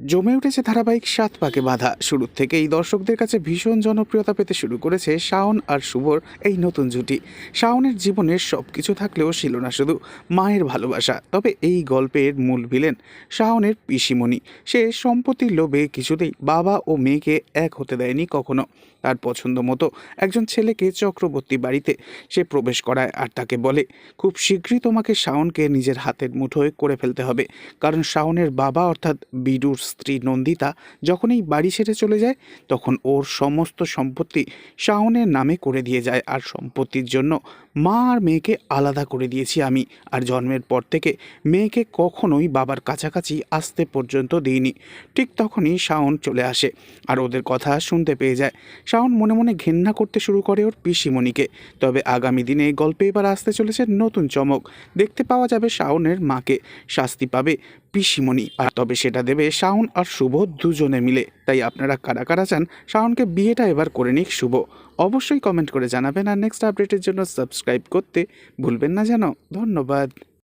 জমে উঠেছে ধারাবাহিক ৭ পাকে বাঁধা। শুরুর থেকেই দর্শকদের কাছে ভীষণ জনপ্রিয়তা পেতে শুরু করেছে শাওন আর শুভর এই নতুন জুটি। শাওনের জীবনের সব কিছু থাকলেও ছিল না শুধু মায়ের ভালোবাসা। তবে এই গল্পের মূল ভিলেন শাওনের পিসিমণি। সে সম্পত্তির লোভে কিছুতেই বাবা ও মেয়েকে এক হতে দেয়নি কখনো। তার পছন্দ মতো একজন ছেলেকে চক্রবর্তী বাড়িতে সে প্রবেশ করায় আর তাকে বলে, খুব শীঘ্রই তোমাকে শাওনকে নিজের হাতের মুঠোয় করে ফেলতে হবে। কারণ শাওনের বাবা অর্থাৎ বিডুর স্ত্রী নন্দিতা যখন এই বাড়ি ছেড়ে চলে যায়, তখন ওর সমস্ত সম্পত্তি শাওনের নামে করে দিয়ে যায়। আর সম্পত্তির জন্য মা আর মেয়েকে আলাদা করে দিয়েছি আমি। আর জন্মের পর থেকে মেয়েকে কখনোই বাবার কাছাকাছি আসতে পর্যন্ত দিইনি। ঠিক তখনই শাওন চলে আসে আর ওদের কথা শুনতে পেয়ে যায়। শাওন মনে মনে ঘেন্না করতে শুরু করে ওর পিসিমণিকে। তবে আগামী দিনে গল্পে এবার আসতে চলেছে নতুন চমক। দেখতে পাওয়া যাবে শাওনের মাকে, শাস্তি পাবে পিসিমণি। আর তবে সেটা দেবে শাওন আর শুভ দুজনে মিলে। তাই আপনারা কারা কারা চান শাওনকে বিয়েটা এবার করে নিক শুভ, অবশ্যই কমেন্ট করে জানাবেন। আর নেক্সট আপডেটের জন্য সাবস্ক্রাইব করতে ভুলবেন না যেন। ধন্যবাদ।